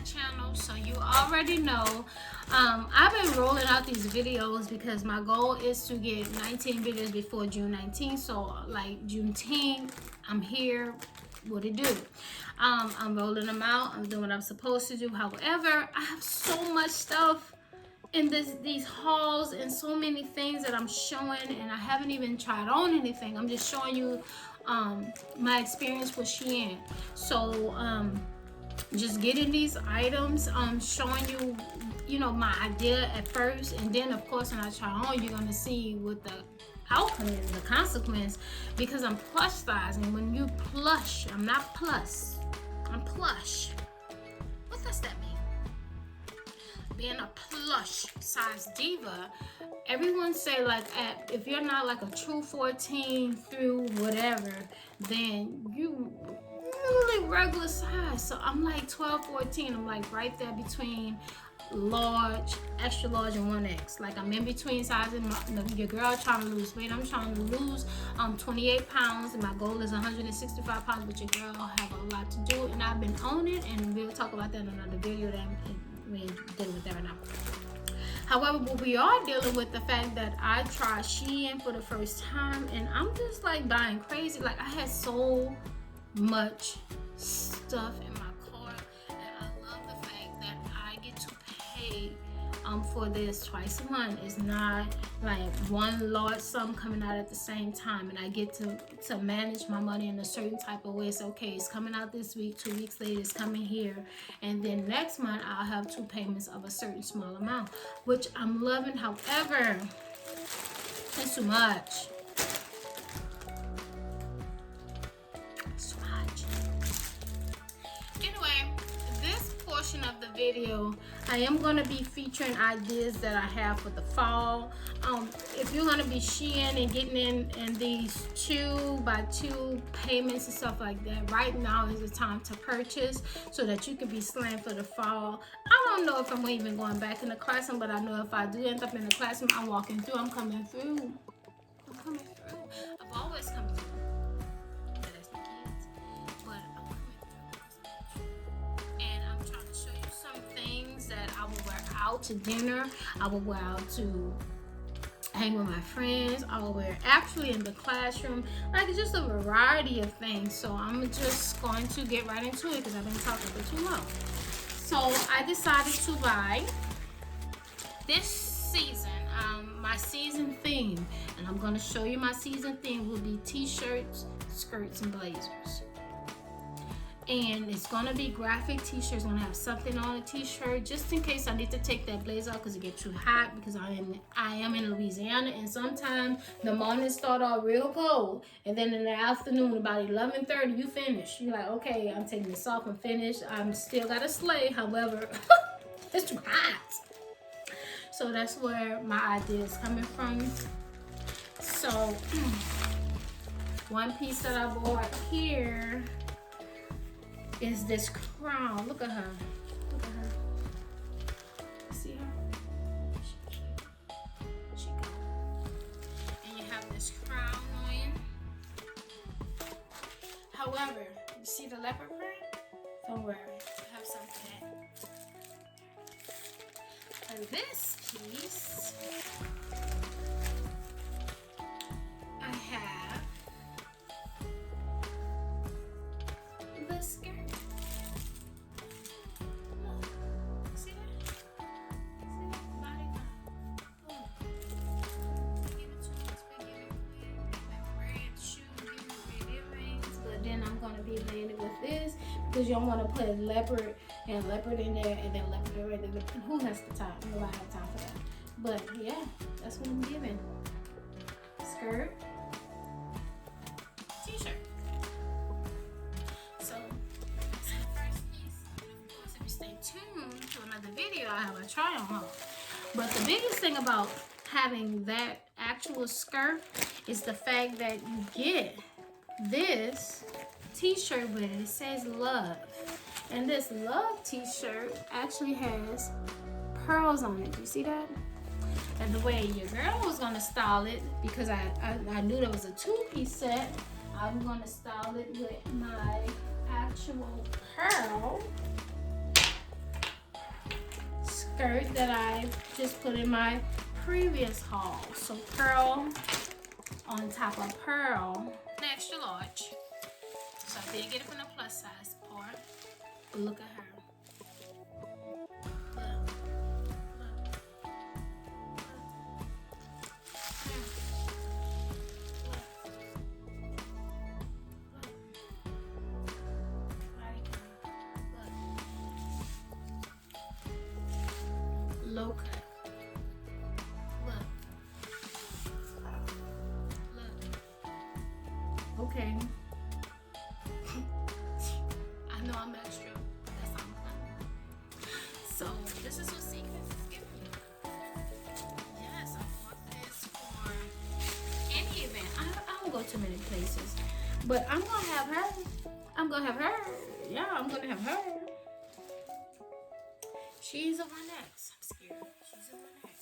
channel, so you already know. I've been rolling out these videos because my goal is to get 19 videos before June 19th. So like Juneteenth, I'm here. What it do? I'm rolling them out. I'm doing what I'm supposed to do. However, I have so much stuff in these hauls and so many things that I'm showing, and I haven't even tried on anything. I'm just showing you my experience with SHEIN. So just getting these items, showing you, you know, my idea at first, and then of course when I try on, you're gonna see what the outcome is, the consequence, because I'm plus size. And when you plush, I'm not plus, I'm plush. What does that mean? Being a plush size diva, everyone say like if you're not like a true 14 through whatever, then you really regular size. So I'm like 12, 14. I'm like right there between large, extra large, and 1X. Like I'm in between sizes. Your girl trying to lose weight. I'm trying to lose 28 pounds, and my goal is 165 pounds. But your girl have a lot to do, and I've been on it, and we'll talk about that in another video. That we ain't dealing with that right now. However, what we are dealing with the fact that I tried SHEIN for the first time, and I'm just like buying crazy. Like I had so much stuff in my cart, and I love the fact that I get to pay for this twice a month. It's not like one large sum coming out at the same time, and I get to manage my money in a certain type of way. It's okay, it's coming out this week, 2 weeks later it's coming here, and then next month I'll have 2 payments of a certain small amount, which I'm loving. However, it's too much. Of the video, I am going to be featuring ideas that I have for the fall. If you're going to be SHEIN and getting in these 2x2 payments and stuff like that, right now is the time to purchase so that you can be slammed for the fall. I don't know if I'm even going back in the classroom, but I know if I do end up in the classroom, I'm walking through, I'm coming through. I've always come through. I will wear out to dinner. I will wear out to hang with my friends. I will wear actually in the classroom. Like it's just a variety of things. So I'm just going to get right into it because I've been talking for too long. So I decided to buy this season, my season theme. And I'm going to show you my season theme will be t-shirts, skirts, and blazers. And it's gonna be graphic t-shirts. Gonna have something on a t-shirt just in case I need to take that blazer off because it gets too hot, because I am in Louisiana, and sometimes the mornings start off real cold, and then in the afternoon about 11:30 you finish. You're like, okay, I'm taking this off and finished. I'm still got a sleigh, however it's too hot. So that's where my idea is coming from. So one piece that I bought here is this crown. Look at her. Look at her. See her? She cute. She good. And you have this crown on you. However, you see the leopard print? Don't worry. I have something. For this piece, I have the skirt. With this, because you don't want to put leopard and leopard in there and then leopard right there. Who has the time? Nobody has time for that. But yeah, that's what I'm giving. Skirt, t-shirt. So that's the first piece. Of course, if you stay tuned to another video, I have a try on haul. But the biggest thing about having that actual skirt is the fact that you get this t-shirt with it. It says love, and this love t-shirt actually has pearls on it. You see that? And the way your girl was gonna style it, because I knew there was a 2-piece set, I'm gonna style it with my actual pearl skirt that I just put in my previous haul. So pearl on top of pearl. An extra large. So I did get it from the plus size part. But look at her. Low cut. Look. Okay. I know I'm extra. That's all I'm fine. So this is what Secrets is giving me. Yes, I want this for any event. I don't go to many places, but I'm gonna have her. I'm gonna have her. Yeah, I'm gonna have her. She's a 1X. I'm scared. She's a 1X.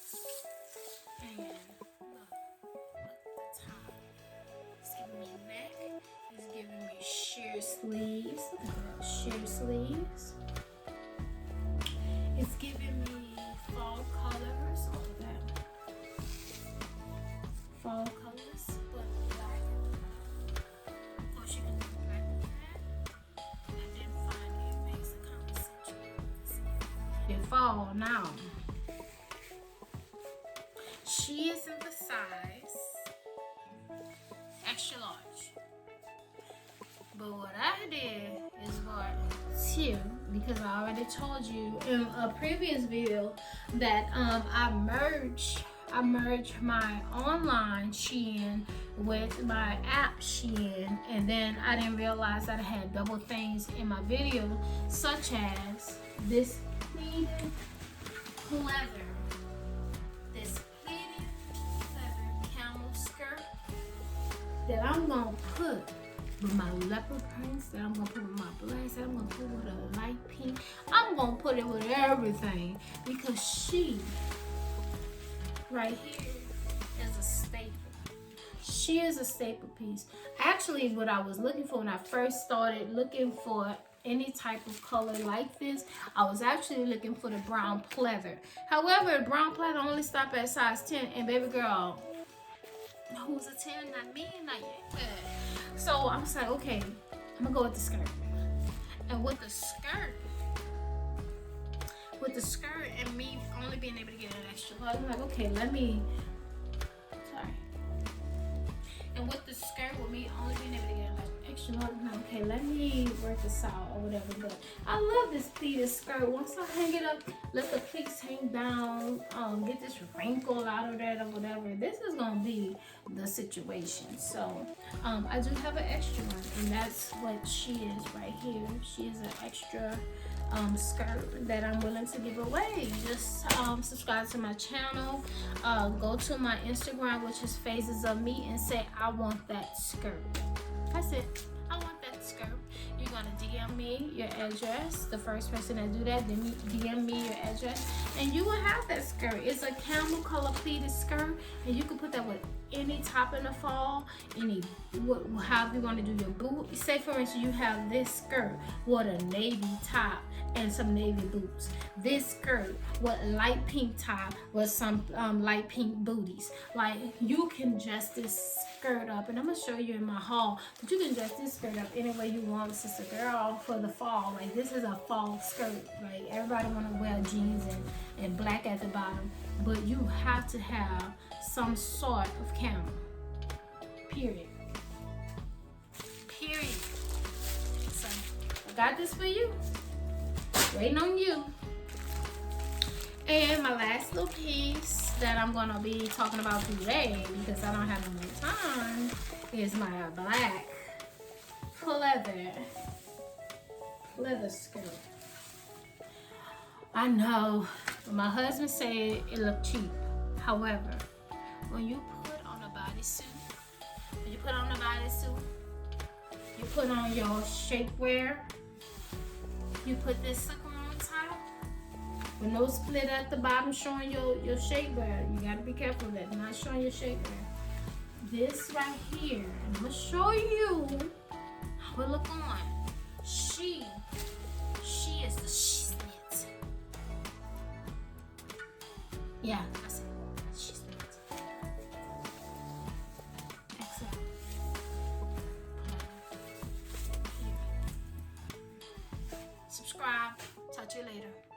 And look at the top. It's giving me neck. It's giving me sheer sleeves. Look at that. Sheer sleeves. It's giving me fall colors. Look at that. Fall colors. But black. Of course, you can do black with that. And then finally, it makes a conversation. Fall now. She is in the size extra large, but what I did is bought 2 because I already told you in a previous video that I merged my online SHEIN with my app SHEIN, and then I didn't realize that I had double things in my video, such as this pleated leather, camel skirt that I'm gonna put with my leopard prints, that I'm gonna put with my blacks, that I'm gonna put with a light pink. I'm gonna put it with everything because she right here is a staple. She is a staple piece. Actually, what I was looking for when I first started looking for any type of color like this, I was actually looking for the brown pleather. However, brown pleather only stop at size 10, and baby girl, who's a 10? Not me, not yet. So I was like, okay, I'm gonna go with the skirt. And with the skirt and me only being able to get an extra large, I'm like, okay, and with the skirt, with me only being able to get an extra large, I'm like, okay, let me work this out or whatever. But I love this pleated skirt. Once I hang it up, let the pleats hang down, get this wrinkle out of that or whatever, this is gonna be the situation. So I do have an extra one, and that's what she is right here. She is an extra skirt that I'm willing to give away. Just subscribe to my channel, go to my Instagram, which is Phases of Me, and say I want that skirt. That's it. I want that skirt. You're gonna DM me your address. The first person that do that, then DM me your address, and you will have that skirt. It's a camel color pleated skirt, and you can put that with any top in the fall, however you want to do your boot. Say for instance, you have this skirt with a navy top and some navy boots. This skirt with light pink top with some light pink booties. Like, you can dress this skirt up, and I'm gonna show you in my haul, but you can dress this skirt up any way you want, sister girl, for the fall. Like, this is a fall skirt. Like, everybody wanna wear jeans and black at the bottom, but you have to have some sort of camel. Period. So I got this for you. Waiting on you. And my last little piece that I'm gonna be talking about today, because I don't have no more time, is my black pleather skirt. I know, but my husband said it looked cheap. However, when you put on a bodysuit, you put on your shapewear, you put this sucker on top, with no split at the bottom showing your shapewear. You gotta be careful of that, not showing your shapewear. This right here, and I'm gonna show you how it look on. She is the shiznit. Yeah, that's it. She's there. Exhale. Subscribe. Talk to you later.